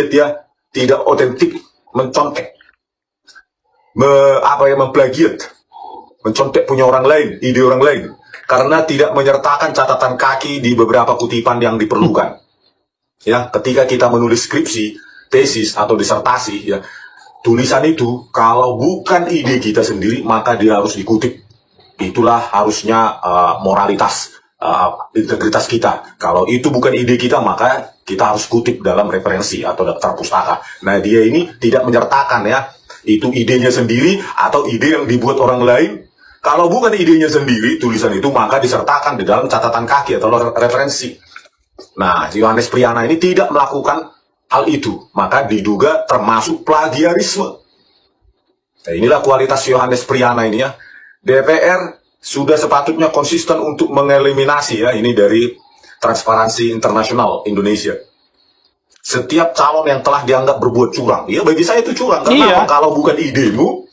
dia tidak otentik, mencontek, memplagiat, mencontek punya orang lain, ide orang lain, karena tidak menyertakan catatan kaki di beberapa kutipan yang diperlukan. Ya, ketika kita menulis skripsi, tesis atau disertasi, ya, tulisan itu kalau bukan ide kita sendiri maka dia harus dikutip. Itulah harusnya moralitas, integritas kita. Kalau itu bukan ide kita maka kita harus kutip dalam referensi atau daftar pustaka. Nah, dia ini tidak menyertakan, ya, itu idenya sendiri atau ide yang dibuat orang lain. Kalau bukan idenya sendiri, tulisan itu maka disertakan di dalam catatan kaki atau referensi. Nah, Yohanes Priyana ini tidak melakukan hal itu, maka diduga termasuk plagiarisme. Nah, inilah kualitas Yohanes Priyana ini, ya. DPR sudah sepatutnya konsisten untuk mengeliminasi, ya, ini dari Transparansi Internasional Indonesia. Setiap calon yang telah dianggap berbuat curang, ya bagi saya itu curang. Karena kalau bukan idemu,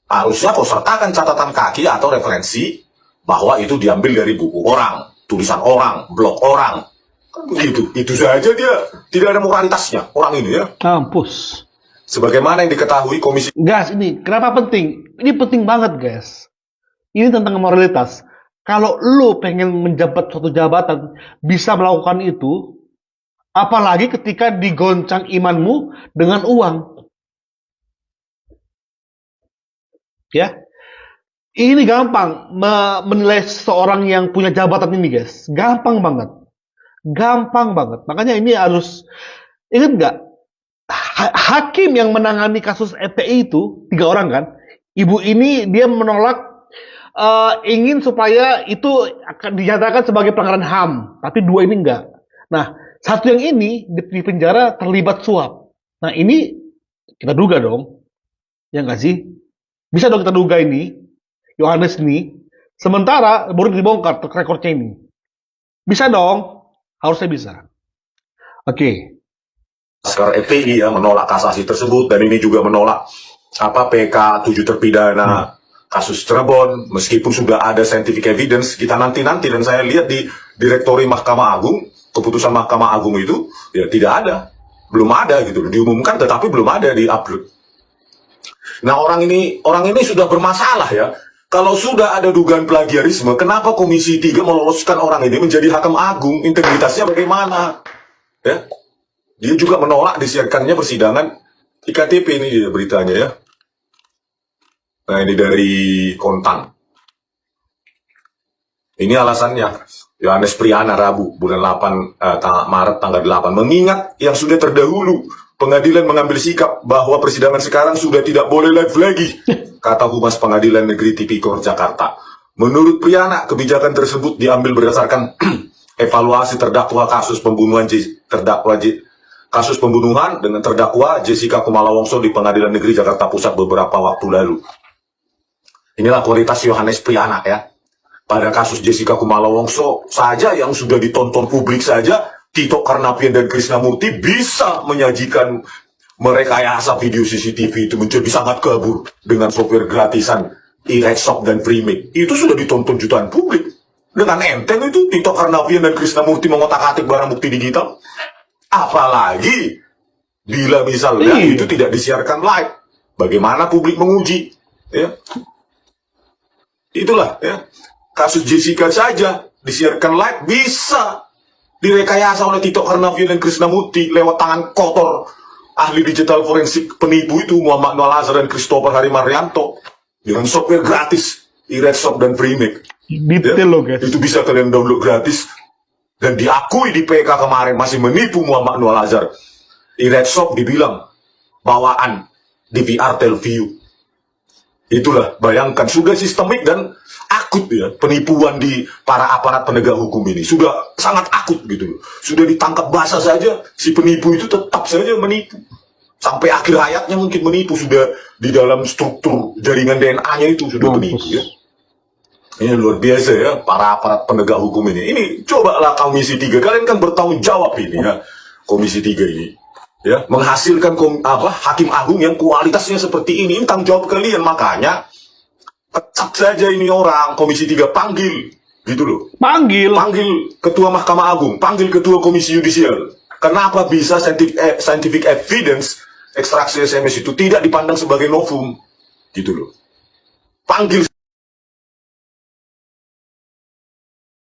harusnya kau sertakan catatan kaki atau referensi bahwa itu diambil dari buku orang, tulisan orang, blog orang. Kan begitu. Itu saja dia tidak ada moralitasnya, orang ini, ya. Kampus. Sebagaimana yang diketahui Komisi... Guys, ini kenapa penting? Ini penting banget, guys. Ini tentang moralitas. Kalau lu pengen menjabat suatu jabatan, bisa melakukan itu, apalagi ketika digoncang imanmu dengan uang. Ya, ini gampang menilai seseorang yang punya jabatan ini, guys. Gampang banget. Gampang banget. Makanya ini harus, ingat nggak? Hakim yang menangani kasus FPI itu 3 orang kan? Ibu ini dia menolak, ingin supaya itu akan dinyatakan sebagai pelanggaran HAM, tapi 2 ini enggak. Nah, 1 yang ini di penjara terlibat suap. Nah, ini kita duga dong, ya nggak sih? Bisa dong kita duga ini, Yohanes ini, sementara baru dibongkar track recordnya ini. Bisa dong, harusnya bisa. Oke. Laskar FPI, ya, menolak kasasi tersebut, dan ini juga menolak PK 7 terpidana kasus Cirebon, meskipun sudah ada scientific evidence. Kita nanti dan saya lihat di Direktori Mahkamah Agung, keputusan Mahkamah Agung itu ya tidak ada, belum ada gitu, diumumkan tetapi belum ada di upload. Nah, orang ini sudah bermasalah, ya. Kalau sudah ada dugaan plagiarisme, kenapa Komisi 3 meloloskan orang ini menjadi Hakim Agung? Integritasnya bagaimana? Ya, dia juga menolak disiarkannya persidangan IKTP, ini dia beritanya, ya. Nah, ini dari Kontan. Ini alasannya. Yohanes Priyana, Rabu, bulan 8, Maret tanggal 8. Mengingat yang sudah terdahulu, pengadilan mengambil sikap bahwa persidangan sekarang sudah tidak boleh live lagi, kata Humas Pengadilan Negeri Tipikor Jakarta. Menurut Priyana, kebijakan tersebut diambil berdasarkan evaluasi terdakwa kasus pembunuhan dengan terdakwa Jessica Kumala Wongso di Pengadilan Negeri Jakarta Pusat beberapa waktu lalu. Inilah kualitas Yohanes Priyana, ya. Pada kasus Jessica Kumala Wongso saja yang sudah ditonton publik saja, Tito Karnavian dan Krisnamurti bisa menyajikan merekayasa video CCTV itu menjadi sangat kabur dengan software gratisan iRedshop dan Freemake. Itu sudah ditonton jutaan publik. Dengan enteng itu Tito Karnavian dan Krisnamurti mengotak-atik barang bukti digital. Apalagi bila misalnya itu tidak disiarkan live. Bagaimana publik menguji? Ya. Itulah, ya. Kasus Jessica saja disiarkan live bisa direkayasa oleh Tito Karnavian dan Krisnamurti lewat tangan kotor ahli digital forensik penipu itu Muhammad Noel Azhar dan Christopher Harimaryanto dengan software gratis iRedshop dan Freemake. Detail loh, guys. Itu bisa kalian download gratis dan diakui di PK kemarin masih menipu Muhammad Noel Azhar. iRedshop dibilang bawaan DVR Telview. Itulah, bayangkan, sudah sistemik dan akut, ya, penipuan di para aparat penegak hukum ini. Sudah sangat akut gitu. Sudah ditangkap basah saja, si penipu itu tetap saja menipu. Sampai akhir hayatnya mungkin menipu, sudah di dalam struktur jaringan DNA-nya itu sudah penipu, ya. Ini luar biasa, ya, para aparat penegak hukum ini. Ini cobalah Komisi 3, kalian kan bertanggung jawab ini, ya, Komisi 3 ini. Ya, menghasilkan Hakim Agung yang kualitasnya seperti ini tanggung jawab kalian. Makanya pecat saja ini orang. Komisi 3 panggil gitu loh, panggil Ketua Mahkamah Agung, panggil Ketua Komisi Yudisial, kenapa bisa scientific evidence ekstraksi SMS itu tidak dipandang sebagai novum, gitu loh. Panggil